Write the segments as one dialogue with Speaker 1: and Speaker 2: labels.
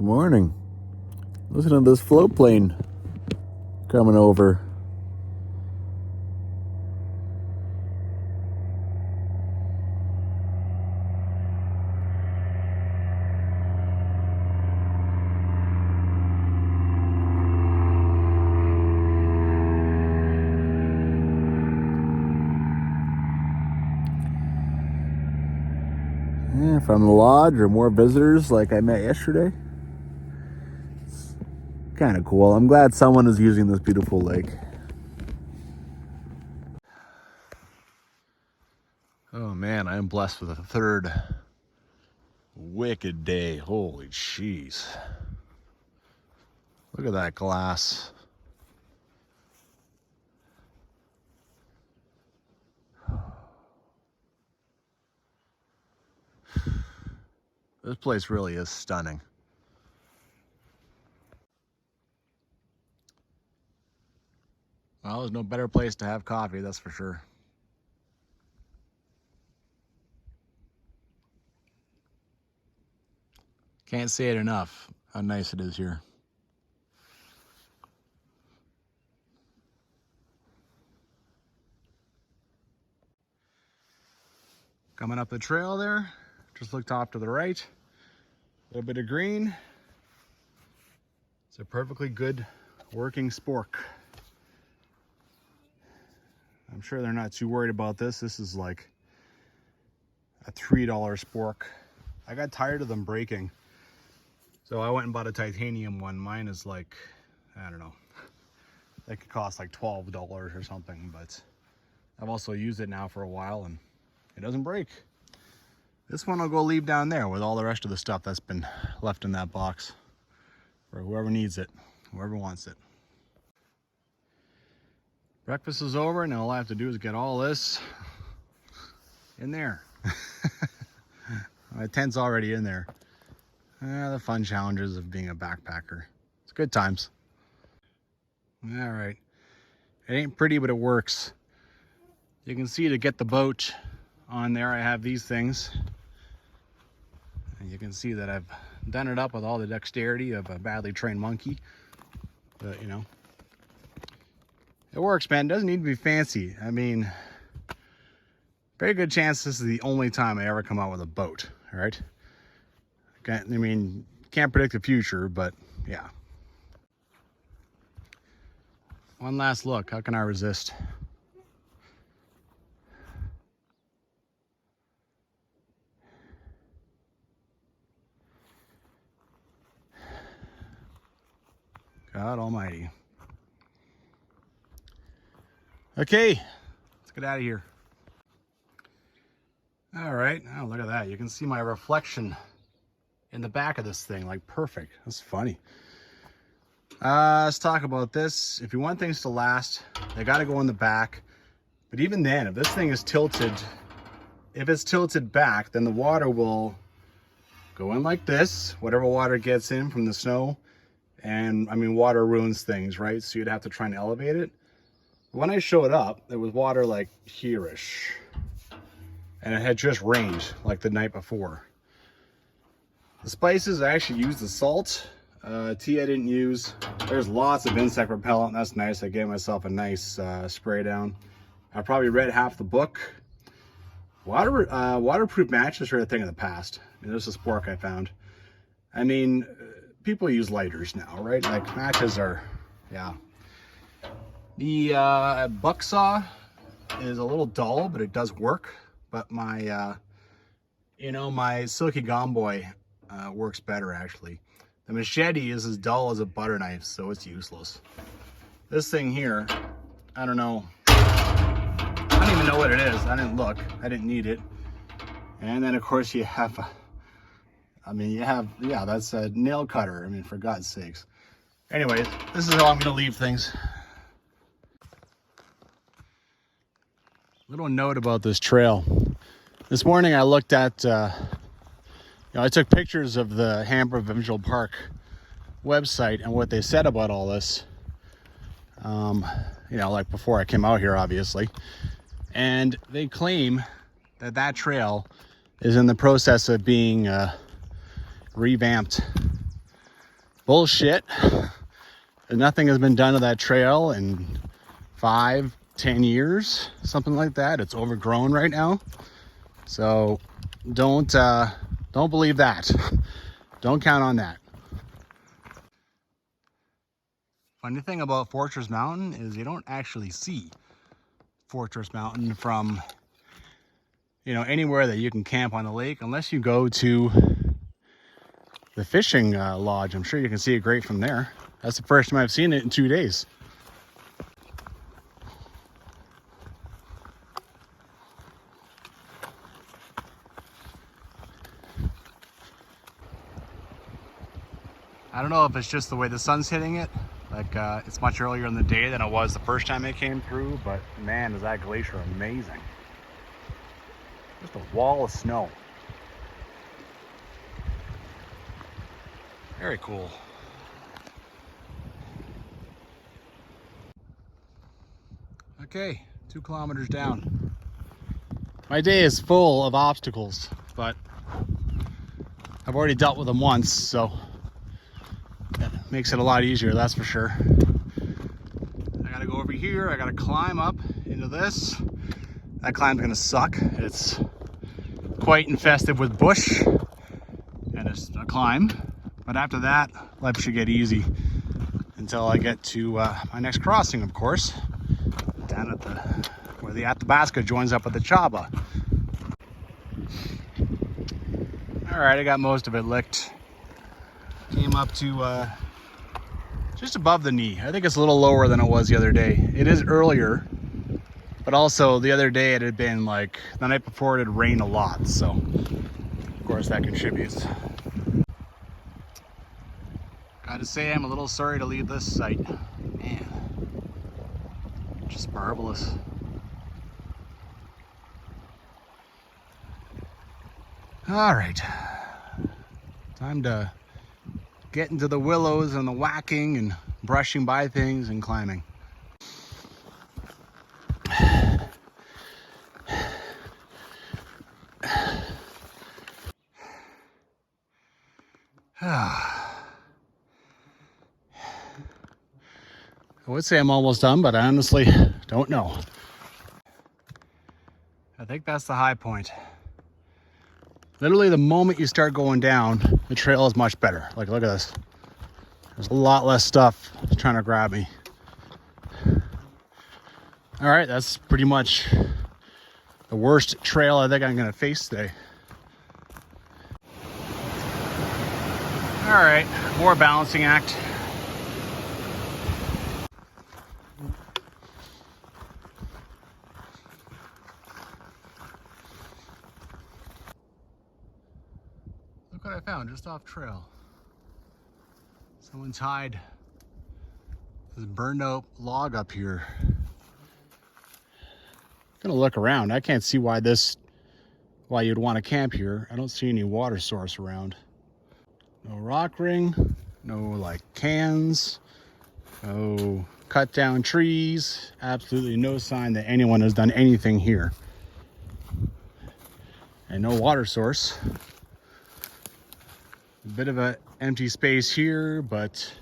Speaker 1: Good morning. Listen to this float plane coming over. Yeah, from the lodge or more visitors like I met yesterday. It's kind of cool. I'm glad someone is using this beautiful lake. Oh man, I am blessed with a third wicked day. Holy jeez. Look at that glass. This place really is stunning. Well, there's no better place to have coffee, that's for sure. Can't say it enough how nice it is here. Coming up the trail there, just looked off to the right. A little bit of green. It's a perfectly good working spork. I'm sure they're not too worried about this. This is like a $3 spork. I got tired of them breaking, so I went and bought a titanium one. Mine is like, I don't know, that could cost like $12 or something, but I've also used it now for a while and it doesn't break. This one I'll go leave down there with all the rest of the stuff that's been left in that box for whoever needs it, whoever wants it. Breakfast is over, and all I have to do is get all this in there. My tent's already in there. The fun challenges of being a backpacker. It's good times. All right. It ain't pretty, but it works. You can see to get the boat on there, I have these things. And you can see that I've done it up with all the dexterity of a badly trained monkey. But, you know, it works, man. It doesn't need to be fancy. I mean, very good chance this is the only time I ever come out with a boat, all right? I mean, can't predict the future, but yeah. One last look. How can I resist? God almighty. Okay, let's get out of here. All right, oh, look at that. You can see my reflection in the back of this thing, like perfect. That's funny. Let's talk about this. If you want things to last, they got to go in the back. But even then, if this thing is tilted, if it's tilted back, then the water will go in like this, whatever water gets in from the snow. And I mean, water ruins things, right? So you'd have to try and elevate it. When I showed up, there was water like here-ish. And it had just rained like the night before. The spices, I actually used the salt. Tea I didn't use. There's lots of insect repellent. That's nice. I gave myself a nice spray down. I probably read half the book. Waterproof matches are a thing of the past. I mean, this is a spork I found. I mean, people use lighters now, right? Like matches are, yeah. The bucksaw is a little dull, but it does work. But my, my Silky Gomboy works better actually. The machete is as dull as a butter knife, so it's useless. This thing here, I don't know. I don't even know what it is. I didn't look. I didn't need it. And then of course you have, yeah, that's a nail cutter. I mean, for God's sakes. Anyways, this is how I'm gonna leave things. Little note about this trail. This morning I looked at, I took pictures of the Hamber Provincial Park website and what they said about all this. Like before I came out here, obviously. And they claim that that trail is in the process of being revamped. Bullshit. Nothing has been done to that trail in 5-10 years, something like that. It's overgrown right now. So don't believe that. Don't count on that. Funny thing about Fortress Mountain is you don't actually see Fortress Mountain from, you know, anywhere that you can camp on the lake unless you go to the fishing lodge. I'm sure you can see it great from there. That's the first time I've seen it in 2 days. I don't know if it's just the way the sun's hitting it. Like it's much earlier in the day than it was the first time it came through, but man, is that glacier amazing. Just a wall of snow. Very cool. Okay, 2 kilometers down. My day is full of obstacles, but I've already dealt with them once, so that makes it a lot easier, that's for sure. I gotta go over here, I gotta climb up into this. That climb's gonna suck. It's quite infested with bush, and it's a climb. But after that, life should get easy until I get to my next crossing, of course, down at where the Athabasca joins up with the Chaba. All right, I got most of it licked. Came up to just above the knee. I think it's a little lower than it was the other day. It is earlier, but also the other day it had been like, the night before it had rained a lot, so of course that contributes. Gotta say, I'm a little sorry to leave this site. Man, just marvelous. All right, time to get into the willows and the whacking and brushing by things and climbing. I would say I'm almost done, but I honestly don't know. I think that's the high point. Literally the moment you start going down, the trail is much better. Like, look at this. There's a lot less stuff trying to grab me. All right, that's pretty much the worst trail I think I'm gonna face today. All right, more balancing act. Look what I found just off trail. Someone tied this burned out log up here. Gonna look around. I can't see why you'd want to camp here. I don't see any water source around. No rock ring, no like cans, no cut down trees, absolutely no sign that anyone has done anything here. And no water source. A bit of an empty space here, but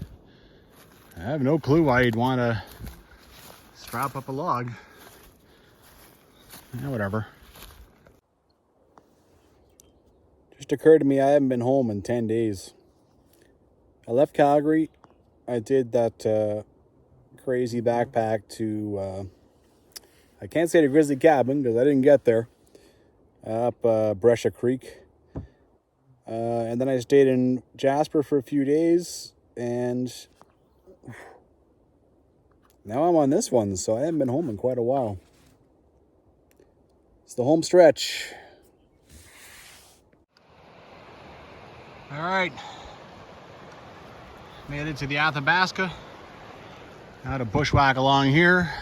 Speaker 1: I have no clue why you'd want to strap up a log. Yeah, whatever. Just occurred to me I haven't been home in 10 days. I left Calgary. I did that crazy backpack to, I can't say the Grizzly Cabin because I didn't get there, up Brescia Creek. And then I stayed in Jasper for a few days, and now I'm on this one, so I haven't been home in quite a while. It's the home stretch. All right. Made it to the Athabasca. Now to bushwhack along here.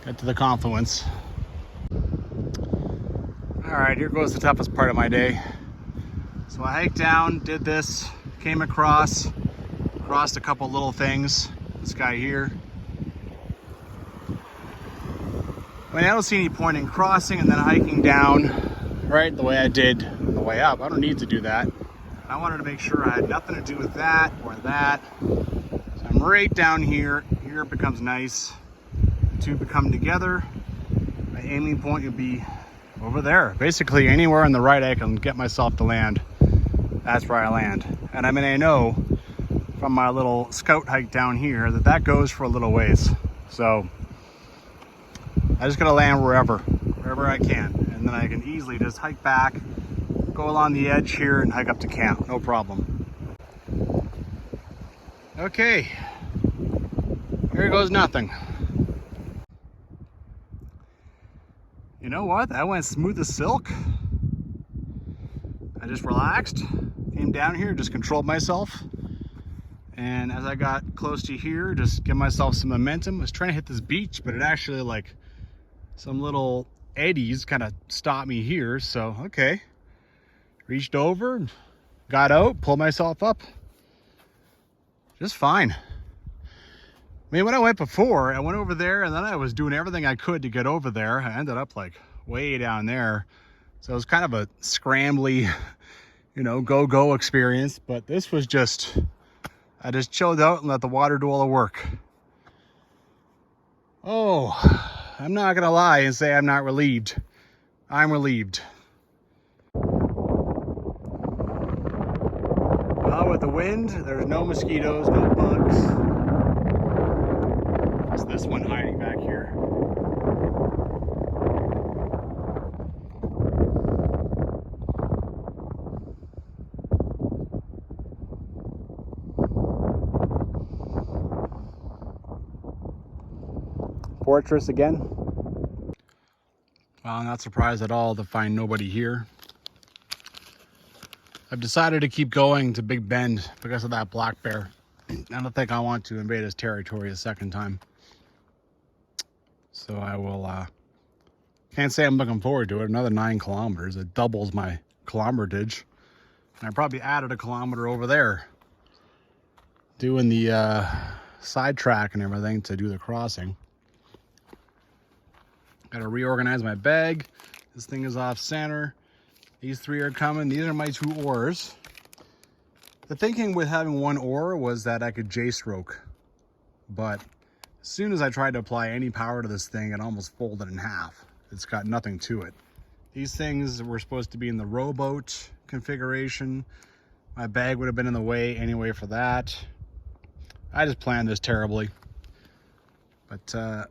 Speaker 1: Get to the confluence. All right, here goes the toughest part of my day. So I hiked down, did this, came across, crossed a couple little things. This guy here. I mean, I don't see any point in crossing and then hiking down right the way I did on the way up. I don't need to do that. I wanted to make sure I had nothing to do with that or that. So I'm right down here. Here it becomes nice. The two become together. My aiming point would be over there. Basically anywhere on the right I can get myself to land. That's where I land. And I mean, I know from my little scout hike down here that that goes for a little ways. So I just gotta land wherever I can. And then I can easily just hike back, go along the edge here and hike up to camp, no problem. Okay, here goes nothing. You know what? That went smooth as silk. I just relaxed, came down here, just controlled myself. And as I got close to here, just give myself some momentum. I was trying to hit this beach, but it actually like some little eddies kind of stopped me here. So, okay. Reached over, got out, pulled myself up. Just fine. I mean, when I went before, I went over there and then I was doing everything I could to get over there. I ended up like way down there. So it was kind of a scrambly, you know, go experience. But this was just, I just chilled out and let the water do all the work. Oh, I'm not gonna lie and say I'm not relieved. I'm relieved. Well, with the wind, there's no mosquitoes, no bugs. It's this one hiding back here. Fortress again. Well, I'm not surprised at all to find nobody here. I've decided to keep going to Big Bend because of that black bear. I don't think I want to invade his territory a second time. So I will, can't say I'm looking forward to it. Another 9 kilometers. It doubles my kilometerage. And I probably added a kilometer over there. Doing the sidetrack and everything to do the crossing. Got to reorganize my bag. This thing is off center. These 3 are coming. These are my 2 oars. The thinking with having 1 oar was that I could J-stroke. But as soon as I tried to apply any power to this thing, it almost folded in half. It's got nothing to it. These things were supposed to be in the rowboat configuration. My bag would have been in the way anyway for that. I just planned this terribly. But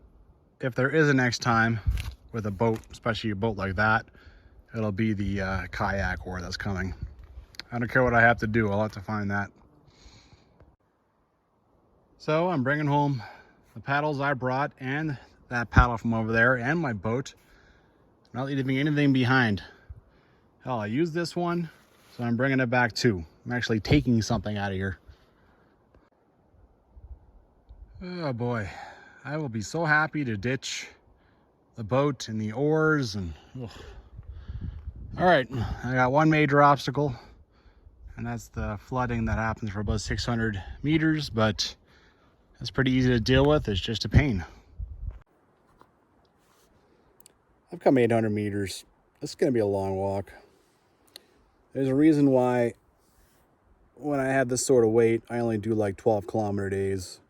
Speaker 1: if there is a next time with a boat, especially a boat like that, it'll be the kayak oar that's coming. I don't care what I have to do, I'll have to find that. So I'm bringing home the paddles I brought and that paddle from over there and my boat. Not leaving anything behind. Hell, I used this one, so I'm bringing it back too. I'm actually taking something out of here. Oh boy, I will be so happy to ditch the boat and the oars and ugh. All right, I got one major obstacle, and that's the flooding that happens for about 600 meters, but it's pretty easy to deal with. It's just a pain. I've come 800 meters. This is going to be a long walk. There's a reason why when I have this sort of weight, I only do like 12-kilometer days,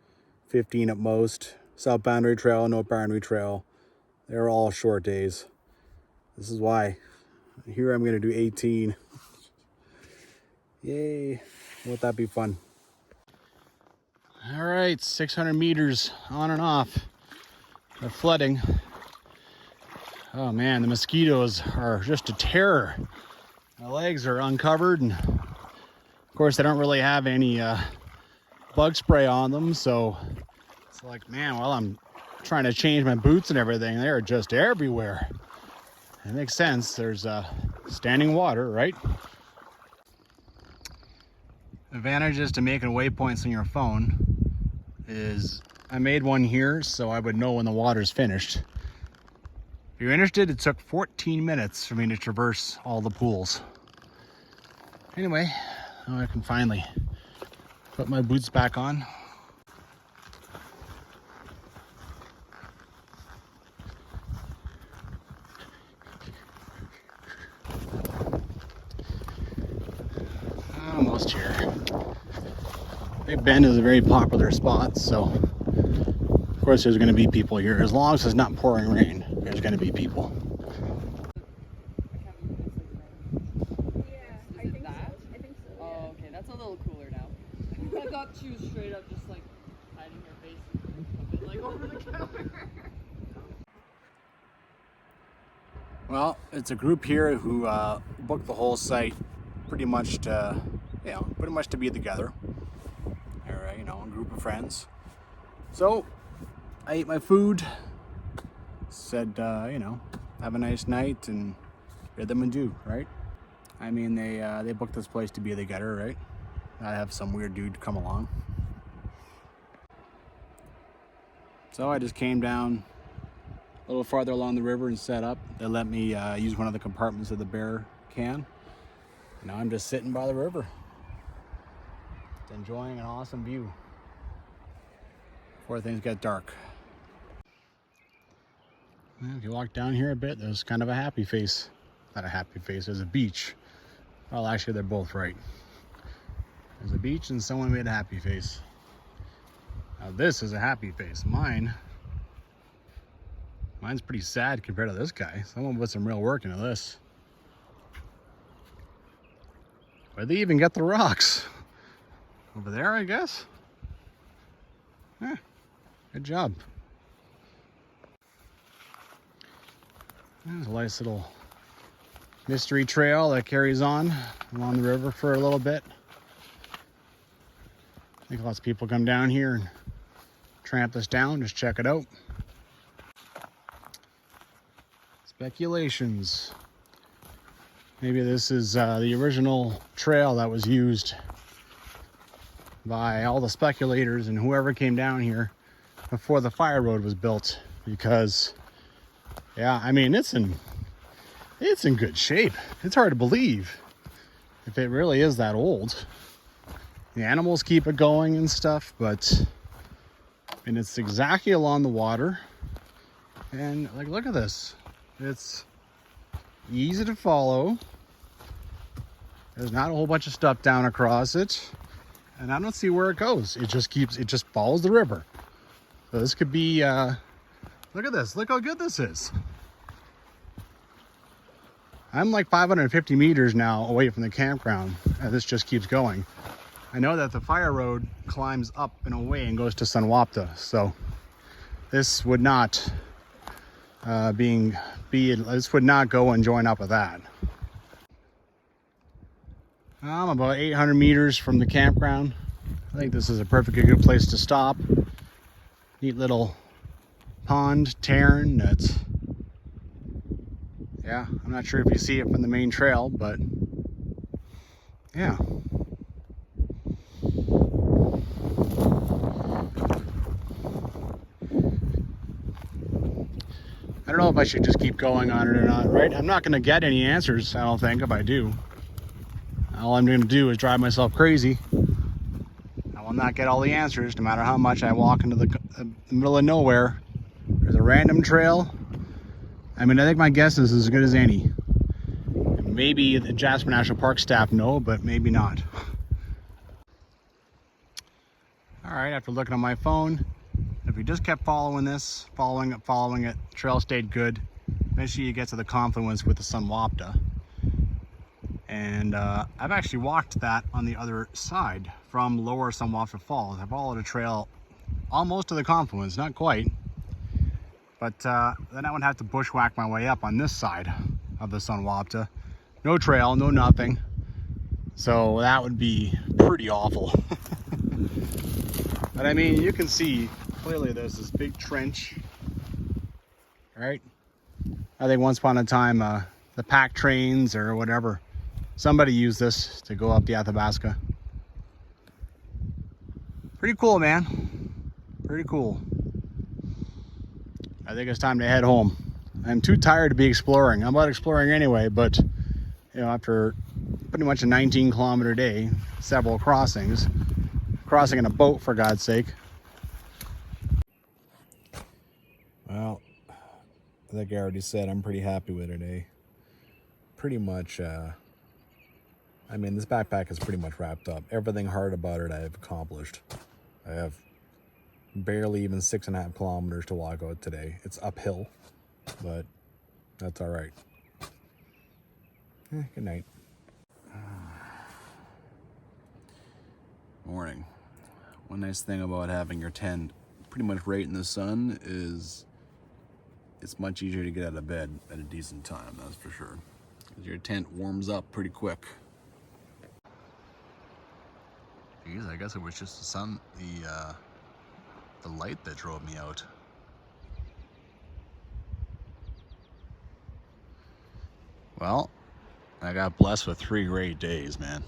Speaker 1: 15 at most. South Boundary Trail, North Boundary Trail, they're all short days. This is why. Here I'm going to do 18. Yay. Won't that be fun? All right, 600 meters on and off. The flooding. Oh man, the mosquitoes are just a terror. My legs are uncovered, and of course they don't really have any bug spray on them, so it's like, man, well, I'm trying to change my boots and everything. They're just everywhere. It makes sense. There's standing water, right? Advantages to making waypoints on your phone is I made one here so I would know when the water's finished. If you're interested, it took 14 minutes for me to traverse all the pools. Anyway, now I can finally put my boots back on. Oh almost here. Big Bend is a very popular spot, so of course there's going to be people here. As long as it's not pouring rain, there's going to be people.
Speaker 2: Yeah, I think so. I think so. Oh, okay, that's a little cooler now. I thought she was straight up just like hiding her face a bit like over the counter.
Speaker 1: Well, it's a group here who booked the whole site pretty much to, pretty much to be together. Or, a group of friends. So, I ate my food, said, have a nice night, and bid them adieu, right? I mean, they booked this place to be together, right? I have some weird dude come along. So I just came down a little farther along the river and set up. They let me use one of the compartments of the bear can. Now I'm just sitting by the river, enjoying an awesome view before things get dark. Well, if you walk down here a bit, there's kind of a happy face. Not a happy face, there's a beach. Well, actually, they're both right. There's a beach and someone made a happy face. Now this is a happy face. Mine's pretty sad compared to this guy. Someone put some real work into this. Where'd they even get the rocks? Over there, I guess? Yeah, good job. There's a nice little mystery trail that carries on along the river for a little bit. I think lots of people come down here and tramp this down, just check it out. Speculations. Maybe this is the original trail that was used by all the speculators and whoever came down here before the fire road was built. Because, yeah, I mean, it's in good shape. It's hard to believe if it really is that old. The animals keep it going and stuff, and it's exactly along the water. And like, look at this. It's easy to follow. There's not a whole bunch of stuff down across it. And I don't see where it goes. It just follows the river. So this could be, look at this. Look how good this is. I'm like 550 meters now away from the campground, and this just keeps going. I know that the fire road climbs up and away and goes to Sunwapta, so this would not this would not go and join up with that. I'm about 800 meters from the campground. I think this is a perfectly good place to stop. Neat little pond, tarn. That's, yeah, I'm not sure if you see it from the main trail, but yeah. I don't know if I should just keep going on it or not, right? I'm not going to get any answers, I don't think, if I do. All I'm going to do is drive myself crazy. I will not get all the answers, no matter how much I walk into the middle of nowhere. There's a random trail. I mean, I think my guess is as good as any. Maybe the Jasper National Park staff know, but maybe not. All right, after looking on my phone, if you just kept following this, following it, trail stayed good. Eventually you get to the confluence with the Sunwapta. And I've actually walked that on the other side from lower Sunwapta Falls. I followed a trail almost to the confluence, not quite. But then I would have to bushwhack my way up on this side of the Sunwapta. No trail, no nothing. So that would be pretty awful. But I mean, you can see clearly there's this big trench, right? I think once upon a time, the pack trains or whatever, somebody used this to go up the Athabasca. Pretty cool, man. Pretty cool. I think it's time to head home. I'm too tired to be exploring. I'm about exploring anyway, but after pretty much a 19-kilometer day, several crossings, crossing in a boat for God's sake. Well, like I already said, I'm pretty happy with it, eh? Pretty much I mean, this backpack is pretty much wrapped up. Everything hard about it I have accomplished. I have barely even 6.5 kilometers to walk out today. It's uphill, but that's all right. Good night. Morning. One nice thing about having your tent pretty much right in the sun is it's much easier to get out of bed at a decent time, that's for sure. Because your tent warms up pretty quick. Geez, I guess it was just the sun, the light that drove me out. Well, I got blessed with 3 great days, man.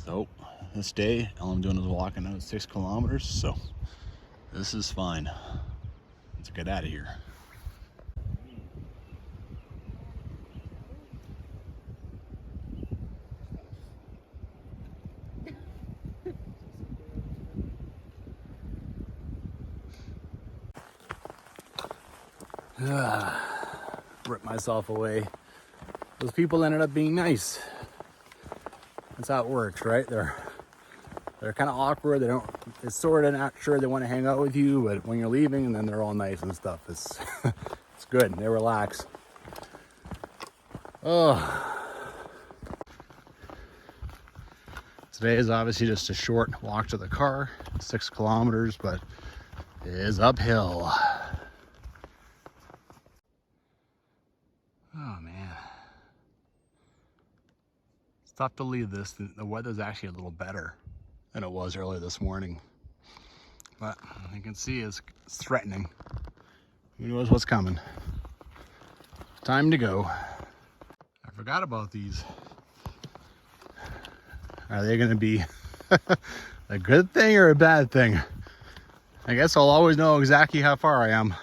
Speaker 1: So, this day, all I'm doing is walking out 6 kilometers, so this is fine. Let's get out of here. Rip myself away. Those people ended up being nice. That's how it works, right? They're kind of awkward. They're sort of not sure they want to hang out with you, but when you're leaving, and then they're all nice and stuff. It's it's good. They relax. Oh. Today is obviously just a short walk to the car, 6 kilometers, but it is uphill. Oh man. It's tough to leave this. The weather's actually a little better than it was earlier this morning. But you can see it's threatening. Who knows what's coming? Time to go. I forgot about these. Are they gonna be a good thing or a bad thing? I guess I'll always know exactly how far I am.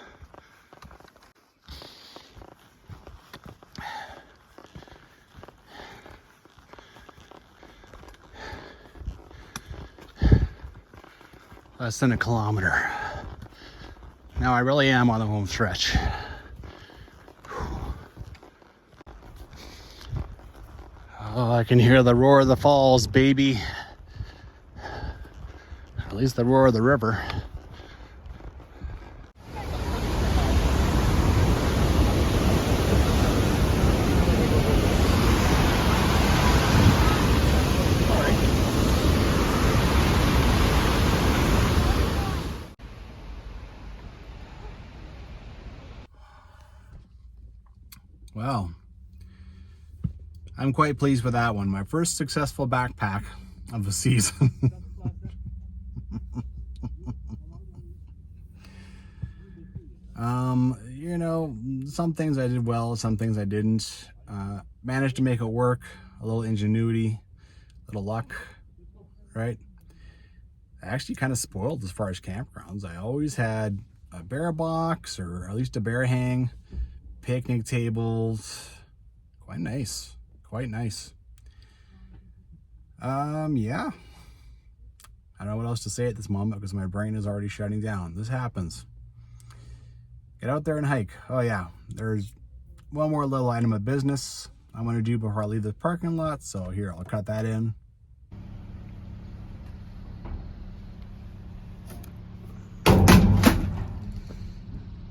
Speaker 1: Less than a kilometer. Now I really am on the home stretch. Oh, I can hear the roar of the falls, baby. At least the roar of the river. Wow. I'm quite pleased with that one. My first successful backpack of the season. You know, some things I did well, some things I didn't. Managed to make it work. A little ingenuity, a little luck, right? I actually kind of spoiled as far as campgrounds. I always had a bear box, or at least a bear hang, picnic tables. Quite nice. Quite nice. Yeah. I don't know what else to say at this moment because my brain is already shutting down. This happens. Get out there and hike. Oh yeah, there's one more little item of business I want to do before I leave the parking lot. So here, I'll cut that in.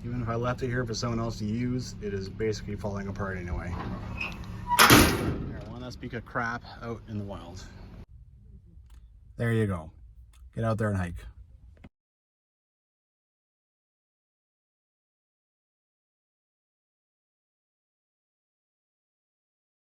Speaker 1: Even if I left it here for someone else to use, it is basically falling apart anyway. Here, one less piece of crap out in the wild. There you go. Get out there and hike.